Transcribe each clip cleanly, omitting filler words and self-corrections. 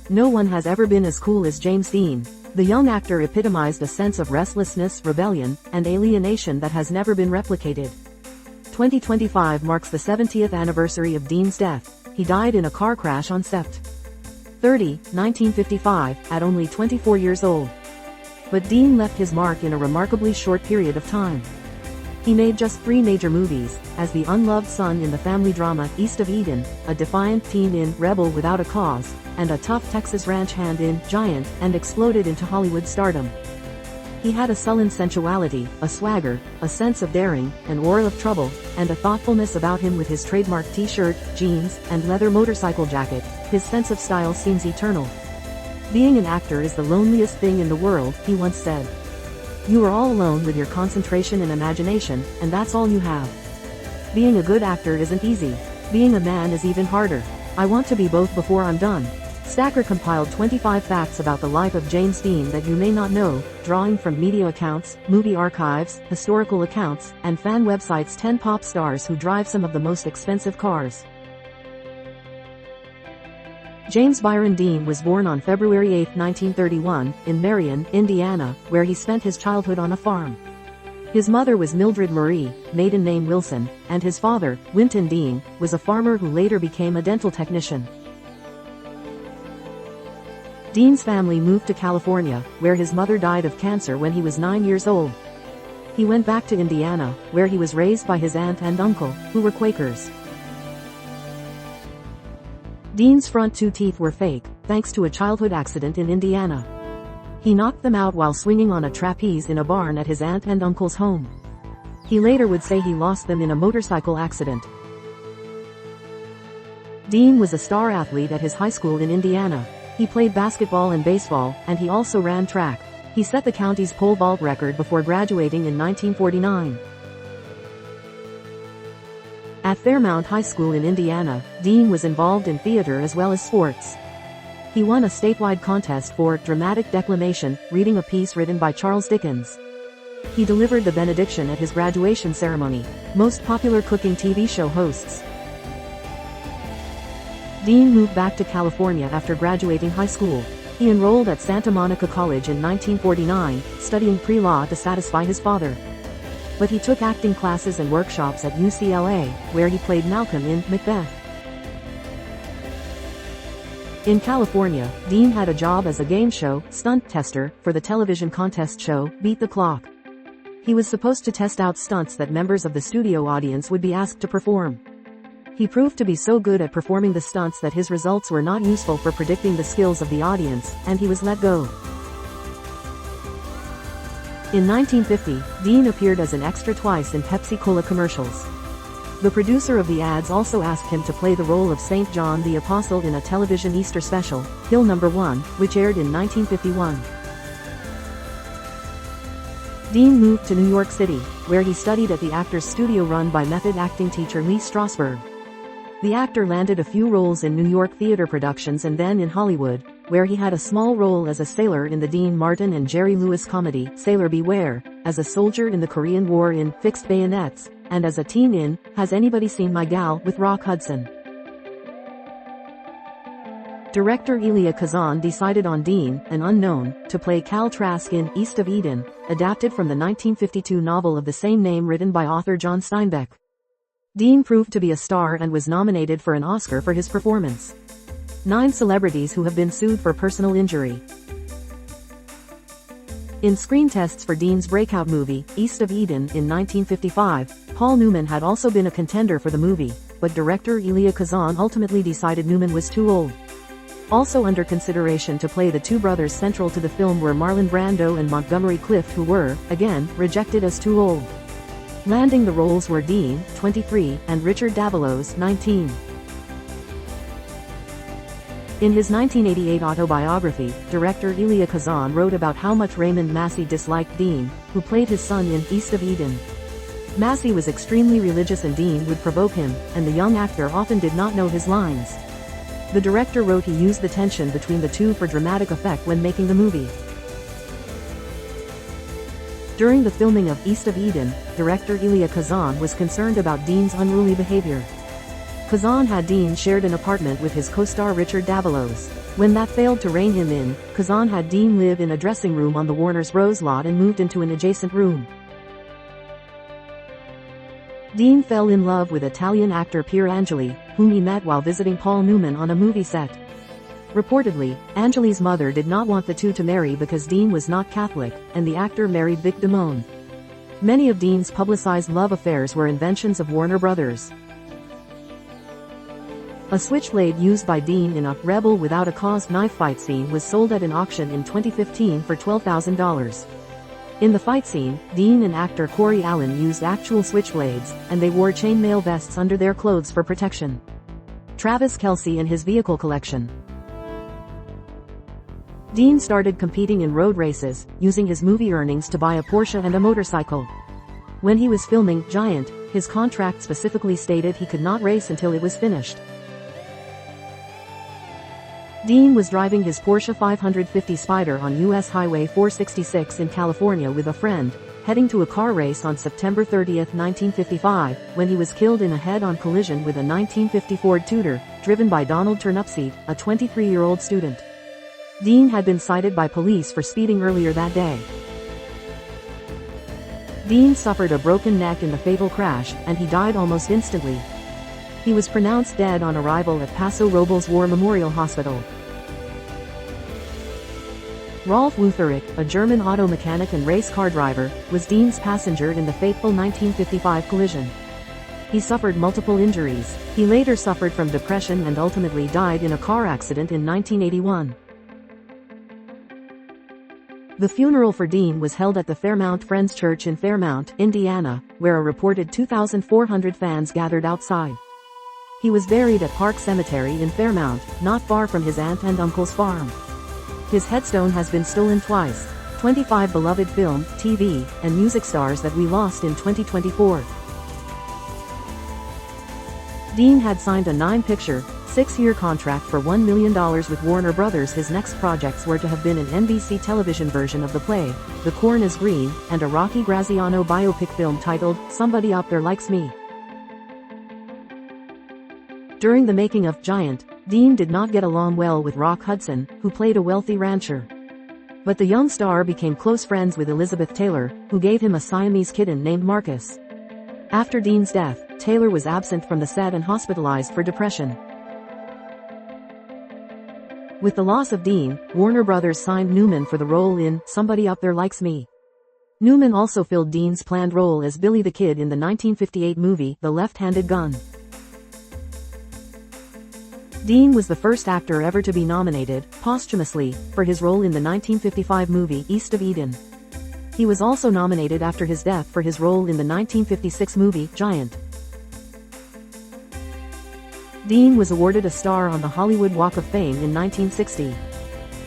No one has ever been as cool as James Dean. The young actor epitomized a sense of restlessness, rebellion, and alienation that has never been replicated. 2025 marks the 70th anniversary of Dean's death. He died in a car crash on Sept. 30, 1955, at only 24 years old. But Dean left his mark in a remarkably short period of time. He made just 3 major movies, as the unloved son in the family drama East of Eden, a defiant teen in Rebel Without a Cause, and a tough Texas ranch hand in Giant, and exploded into Hollywood stardom. He had a sullen sensuality, a swagger, a sense of daring, an aura of trouble, and a thoughtfulness about him with his trademark t-shirt, jeans, and leather motorcycle jacket. His sense of style seems eternal. "Being an actor is the loneliest thing in the world," he once said. "You are all alone with your concentration and imagination, and that's all you have. Being a good actor isn't easy. Being a man is even harder. I want to be both before I'm done." Stacker compiled 25 facts about the life of James Dean that you may not know, drawing from media accounts, movie archives, historical accounts, and fan websites. 10 pop stars who drive some of the most expensive cars. James Byron Dean was born on February 8, 1931, in Marion, Indiana, where he spent his childhood on a farm. His mother was Mildred Marie, maiden name Wilson, and his father, Winton Dean, was a farmer who later became a dental technician. Dean's family moved to California, where his mother died of cancer when he was 9 years old. He went back to Indiana, where he was raised by his aunt and uncle, who were Quakers. Dean's front 2 teeth were fake, thanks to a childhood accident in Indiana. He knocked them out while swinging on a trapeze in a barn at his aunt and uncle's home. He later would say he lost them in a motorcycle accident. Dean was a star athlete at his high school in Indiana. He played basketball and baseball, and he also ran track. He set the county's pole vault record before graduating in 1949. At Fairmount High School in Indiana, Dean was involved in theater as well as sports. He won a statewide contest for dramatic declamation, reading a piece written by Charles Dickens. He delivered the benediction at his graduation ceremony. Most popular cooking TV show hosts. Dean moved back to California after graduating high school. He enrolled at Santa Monica College in 1949, studying pre-law to satisfy his father. But he took acting classes and workshops at UCLA, where he played Malcolm in Macbeth. In California, Dean had a job as a game show stunt tester for the television contest show Beat the Clock. He was supposed to test out stunts that members of the studio audience would be asked to perform. He proved to be so good at performing the stunts that his results were not useful for predicting the skills of the audience, and he was let go. In 1950, Dean appeared as an extra twice in Pepsi-Cola commercials. The producer of the ads also asked him to play the role of St. John the Apostle in a television Easter special, Hill No. 1, which aired in 1951. Dean moved to New York City, where he studied at the Actors Studio run by method acting teacher Lee Strasberg. The actor landed a few roles in New York theater productions and then in Hollywood, where he had a small role as a sailor in the Dean Martin and Jerry Lewis comedy Sailor Beware, as a soldier in the Korean War in Fixed Bayonets, and as a teen in Has Anybody Seen My Gal with Rock Hudson. Director Elia Kazan decided on Dean, an unknown, to play Cal Trask in East of Eden, adapted from the 1952 novel of the same name written by author John Steinbeck. Dean proved to be a star and was nominated for an Oscar for his performance. 9 celebrities who have been sued for personal injury. In screen tests for Dean's breakout movie, East of Eden, in 1955, Paul Newman had also been a contender for the movie, but director Elia Kazan ultimately decided Newman was too old. Also under consideration to play the 2 brothers central to the film were Marlon Brando and Montgomery Clift, who were, again, rejected as too old. Landing the roles were Dean, 23, and Richard Davalos, 19. In his 1988 autobiography, director Elia Kazan wrote about how much Raymond Massey disliked Dean, who played his son in East of Eden. Massey was extremely religious and Dean would provoke him, and the young actor often did not know his lines. The director wrote he used the tension between the two for dramatic effect when making the movie. During the filming of East of Eden, director Elia Kazan was concerned about Dean's unruly behavior. Kazan had Dean shared an apartment with his co-star Richard Davalos. When that failed to rein him in, Kazan had Dean live in a dressing room on the Warner's Rose lot and moved into an adjacent room. Dean fell in love with Italian actor Pier Angeli, whom he met while visiting Paul Newman on a movie set. Reportedly, Angeli's mother did not want the two to marry because Dean was not Catholic, and the actor married Vic Damone. Many of Dean's publicized love affairs were inventions of Warner Brothers. A switchblade used by Dean in a Rebel Without a Cause knife fight scene was sold at an auction in 2015 for $12,000. In the fight scene, Dean and actor Corey Allen used actual switchblades, and they wore chainmail vests under their clothes for protection. Travis Kelce and his vehicle collection. Dean started competing in road races, using his movie earnings to buy a Porsche and a motorcycle. When he was filming Giant, his contract specifically stated he could not race until it was finished. Dean was driving his Porsche 550 Spyder on U.S. Highway 466 in California with a friend, heading to a car race on September 30, 1955, when he was killed in a head-on collision with a 1950 Ford Tudor, driven by Donald Turnipseed, a 23-year-old student. Dean had been cited by police for speeding earlier that day. Dean suffered a broken neck in the fatal crash, and he died almost instantly. He was pronounced dead on arrival at Paso Robles War Memorial Hospital. Rolf Wutherich, a German auto mechanic and race car driver, was Dean's passenger in the fateful 1955 collision. He suffered multiple injuries. He later suffered from depression and ultimately died in a car accident in 1981. The funeral for Dean was held at the Fairmount Friends Church in Fairmount, Indiana, where a reported 2,400 fans gathered outside. He was buried at Park Cemetery in Fairmount, not far from his aunt and uncle's farm. His headstone has been stolen twice. 25 beloved film, TV, and music stars that we lost in 2024. Dean had signed a 9-picture, 6-year contract for $1 million with Warner Brothers. His next projects were to have been an NBC television version of the play, The Corn is Green, and a Rocky Graziano biopic film titled, Somebody Out There Likes Me. During the making of Giant, Dean did not get along well with Rock Hudson, who played a wealthy rancher. But the young star became close friends with Elizabeth Taylor, who gave him a Siamese kitten named Marcus. After Dean's death, Taylor was absent from the set and hospitalized for depression. With the loss of Dean, Warner Brothers signed Newman for the role in Somebody Out There Likes Me. Newman also filled Dean's planned role as Billy the Kid in the 1958 movie The Left-Handed Gun. Dean was the first actor ever to be nominated, posthumously, for his role in the 1955 movie East of Eden. He was also nominated after his death for his role in the 1956 movie Giant. Dean was awarded a star on the Hollywood Walk of Fame in 1960.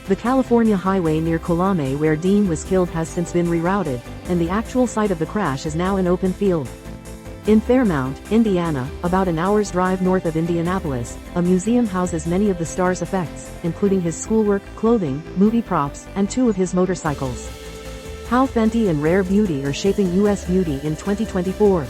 The California highway near Colame where Dean was killed has since been rerouted, and the actual site of the crash is now an open field. In Fairmount, Indiana, about an hour's drive north of Indianapolis, a museum houses many of the star's effects, including his schoolwork, clothing, movie props, and 2 of his motorcycles. How Fenty and Rare Beauty are shaping U.S. beauty in 2024.